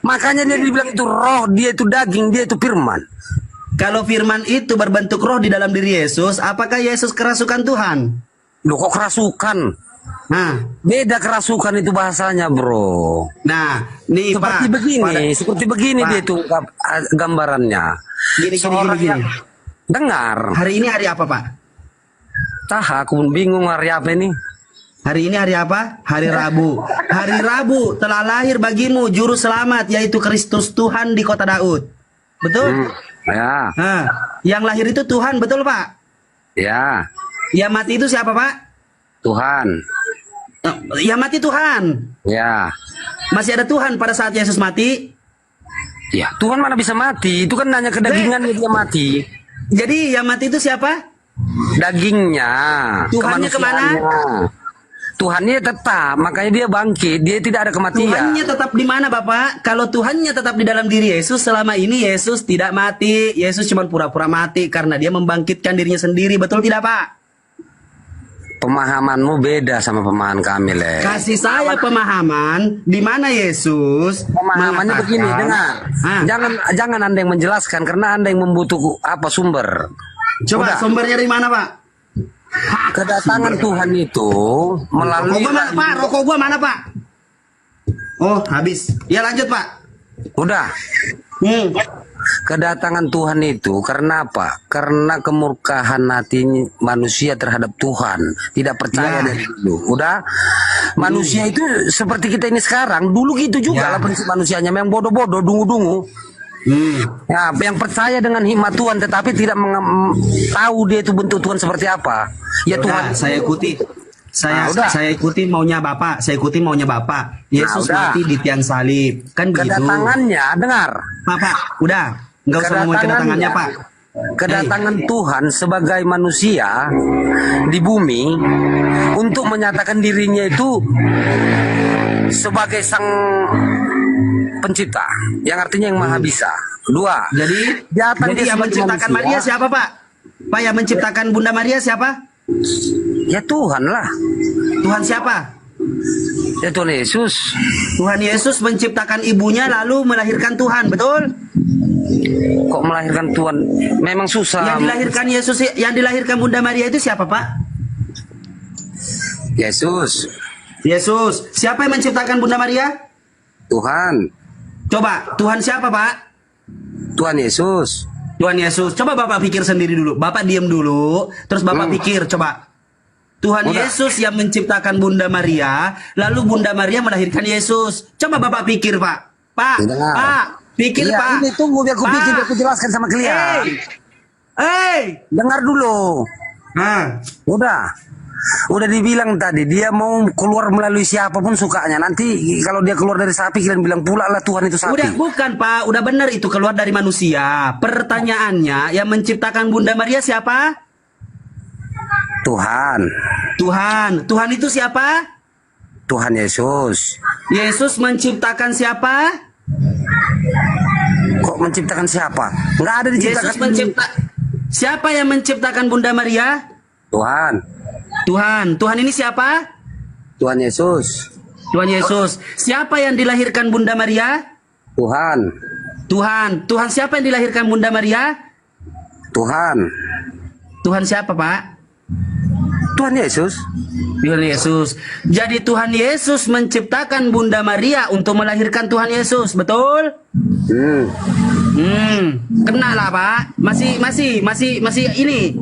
Makanya dia dibilang itu roh, dia itu daging, dia itu firman. Kalau firman itu berbentuk roh di dalam diri Yesus, apakah Yesus kerasukan Tuhan? Loh kok kerasukan? Nah, Beda kerasukan itu bahasanya, bro. nih Seperti Pak. begini, seperti begini Pak. dia itu gambarannya. Gini. Dengar. Hari ini hari apa, Pak? Tah, aku pun bingung hari apa ini. Hari ini hari apa? Hari Rabu. Hari Rabu telah lahir bagimu juru selamat, yaitu Kristus Tuhan di kota Daud. Betul? Ya, Nah, yang lahir itu Tuhan, betul, Pak? ya, Yang mati itu siapa, Pak? Tuhan. Yang mati Tuhan. Ya, Masih ada Tuhan pada saat Yesus mati? Ya, Tuhan mana bisa mati? Itu kan hanya kedagingannya dia mati. Jadi yang mati itu siapa? Dagingnya. Tuhannya kemana? kemanusiaannya. Tuhannya tetap, makanya dia bangkit, dia tidak ada kematian. Tuhannya tetap di mana, Bapak? Kalau Tuhannya tetap di dalam diri Yesus, selama ini Yesus tidak mati. Yesus cuma pura-pura mati karena dia membangkitkan dirinya sendiri. Betul tidak, Pak? Pemahamanmu beda sama pemahaman kami, Le. Kasih saya pemahaman di mana Yesus Pemahamannya begini, mengatakan- dengar. Ah, Jangan Anda yang menjelaskan karena Anda yang membutuhkan sumber. coba Udah. sumbernya dari mana, Pak? Kedatangan Tuhan itu melalui Rokok gua mana, Pak? Rokok gua mana, Pak? Oh, habis. Ya lanjut, Pak. Udah. Kedatangan Tuhan itu karena apa? Karena kemurkaan hati manusia terhadap Tuhan, tidak percaya Ya. dari dulu. Udah. Manusia itu seperti kita ini sekarang, dulu gitu juga Ya. lah prinsip manusianya, yang bodoh-bodoh, dungu-dungu. Ya, yang percaya dengan hikmat Tuhan tetapi tidak tahu dia itu bentuk Tuhan seperti apa. Ya Tuhan, Udah, saya ikuti. udah. Saya ikuti maunya Bapak. Saya ikuti maunya Bapak. Yesus udah. mati di tiang salib. Kan begitu. kedatangannya, dengar. Pak, udah. Enggak usah ngomongin kedatangannya, Pak. Kedatangan Tuhan sebagai manusia di bumi untuk menyatakan dirinya itu sebagai sang pencipta, yang artinya yang maha bisa. Dua. Jadi Datang dia yang sebagai menciptakan manusia. Maria siapa, Pak? Pak, yang menciptakan Bunda Maria siapa? Ya Tuhan lah. Tuhan siapa? Ya Tuhan Yesus. Tuhan Yesus menciptakan ibunya lalu melahirkan Tuhan, betul? Kok melahirkan Tuhan? Memang susah. Yang dilahirkan Yesus, yang dilahirkan Bunda Maria itu siapa, Pak? Yesus. Yesus. Siapa yang menciptakan Bunda Maria? Tuhan. Coba, Tuhan siapa, Pak? Tuhan Yesus. Tuhan Yesus. Coba Bapak pikir sendiri dulu. Bapak diam dulu, terus Bapak pikir, coba. Tuhan Udah. Yesus yang menciptakan Bunda Maria, lalu Bunda Maria melahirkan Yesus. Coba Bapak pikir, Pak. Pak, Dengar. Pak, pikir, Iya, Pak. ini tunggu biar aku Pak. pikir, biar aku jelaskan sama kalian. Hey. Dengar dulu. Nah, Udah dibilang tadi dia mau keluar melalui siapapun sukanya. Nanti kalau dia keluar dari sapi kalian bilang pula lah Tuhan itu sapi. udah bukan, Pak, udah benar itu keluar dari manusia. Pertanyaannya, yang menciptakan Bunda Maria siapa? Tuhan. Tuhan itu siapa? Tuhan Yesus. Yesus menciptakan siapa? Kok menciptakan siapa? Enggak ada diciptakan. Yesus mencipta. Siapa yang menciptakan Bunda Maria? Tuhan. Tuhan ini siapa? Tuhan Yesus. Tuhan Yesus. Siapa yang dilahirkan Bunda Maria? Tuhan. Tuhan siapa yang dilahirkan Bunda Maria? Tuhan. Tuhan siapa, Pak? Tuhan Yesus. Tuhan Yesus. Jadi Tuhan Yesus menciptakan Bunda Maria untuk melahirkan Tuhan Yesus, betul? Kena lah, Pak. Masih ini.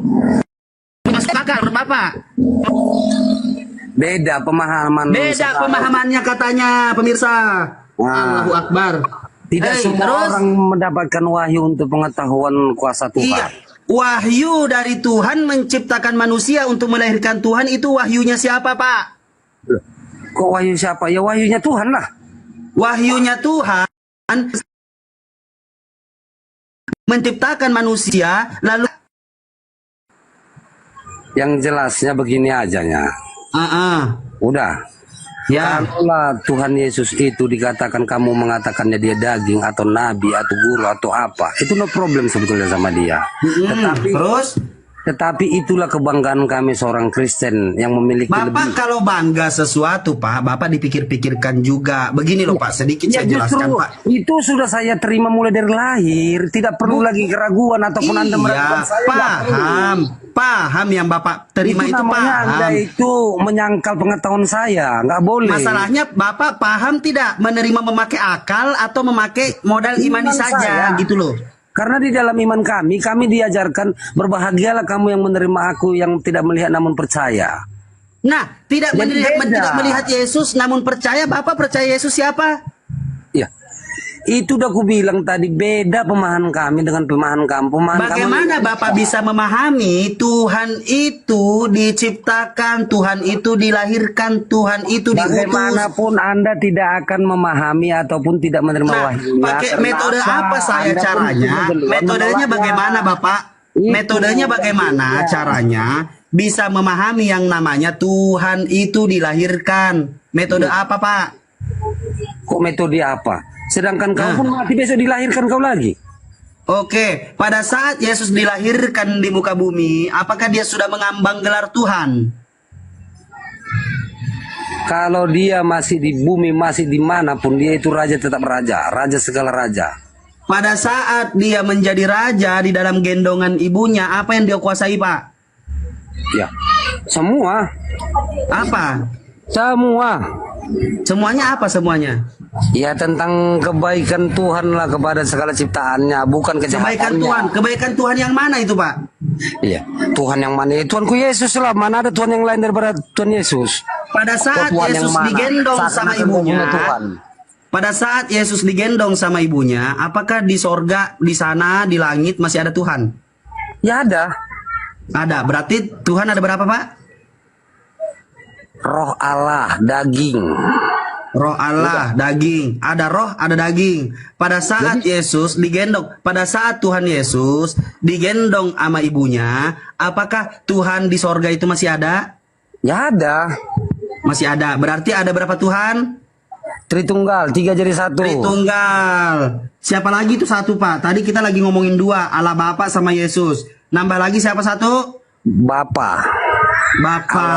Masuk akal menurut Bapak. Beda pemahaman. Beda pemahamannya katanya, pemirsa. Wah. Allahu Akbar. Tidak Hey, semua terus? orang mendapatkan wahyu untuk pengetahuan kuasa Tuhan. Iya. Wahyu dari Tuhan menciptakan manusia untuk melahirkan Tuhan, itu wahyunya siapa, Pak? Kok wahyu siapa? Ya wahyunya Tuhan lah. Wahyunya Tuhan menciptakan manusia lalu Yang jelasnya begini ajanya. Udah. Ya. Kalaulah Tuhan Yesus itu dikatakan kamu mengatakannya dia daging atau nabi atau guru atau apa, itu no problem sebetulnya sama dia. Tetapi itulah kebanggaan kami seorang Kristen yang memiliki Bapak kalau bangga sesuatu, Pak, Bapak dipikir-pikirkan juga. Begini loh, Pak, sedikit saya jelaskan, Pak. Itu sudah saya terima mulai dari lahir, tidak perlu lagi keraguan ataupun Anda meragukan saya. Paham yang Bapak terima itu namanya paham. Anda itu menyangkal pengetahuan saya, nggak boleh. Masalahnya Bapak paham tidak menerima memakai akal atau memakai modal imani saja, gitu loh. Karena di dalam iman kami diajarkan berbahagialah kamu yang menerima aku yang tidak melihat namun percaya. Nah, tidak melihat Yesus namun percaya. Bapak percaya Yesus siapa? Ya, Itu udah aku bilang tadi, beda pemahaman kami dengan pemahaman kamu. Bagaimana Bapak bisa memahami Tuhan itu diciptakan, Tuhan itu dilahirkan, Tuhan itu diutus? Bagaimanapun Anda tidak akan memahami ataupun tidak menerima Nah, wahyunya. pakai metode Kenapa apa saya Anda pun caranya? duluan Metodenya menolaknya? bagaimana Bapak? Itu Metodenya bagaimana caranya bisa memahami yang namanya Tuhan itu dilahirkan? Metode apa Pak? Kok metode apa? Sedangkan kau pun mati besok dilahirkan kau lagi. Oke, pada saat Yesus dilahirkan di muka bumi, apakah dia sudah mengambang gelar Tuhan? Kalau dia masih di bumi, masih dimanapun, dia itu raja, tetap raja. Raja segala raja. Pada saat dia menjadi raja di dalam gendongan ibunya, apa yang dia kuasai Pak? Ya, semua. Apa? Semua. Semuanya apa semuanya? Ya, tentang kebaikan Tuhan lah kepada segala ciptaannya, bukan Kebaikan kejahatannya. Tuhan. Kebaikan Tuhan yang mana itu Pak? Iya, Tuhan yang mana? Tuhanku Yesus lah. Mana ada Tuhan yang lain daripada Tuhan Yesus? Pada saat Tuhan yang Yesus mana? digendong sama Seakan-akan ibunya, punya Tuhan. pada saat Yesus digendong sama ibunya, apakah di sorga, di sana, di langit masih ada Tuhan? Ya ada. Ada. Berarti Tuhan ada berapa Pak? Roh Allah, daging. Roh Allah, daging. Ada roh, ada daging. Pada saat Yesus digendong, pada saat Tuhan Yesus digendong sama ibunya, apakah Tuhan di sorga itu masih ada? Ya ada. Masih ada. Berarti ada berapa Tuhan? Tritunggal, 3 jadi 1. Tritunggal. Siapa lagi itu satu Pak? Tadi kita lagi ngomongin 2, Allah Bapa sama Yesus. Nambah lagi siapa satu? Bapa. Bapa.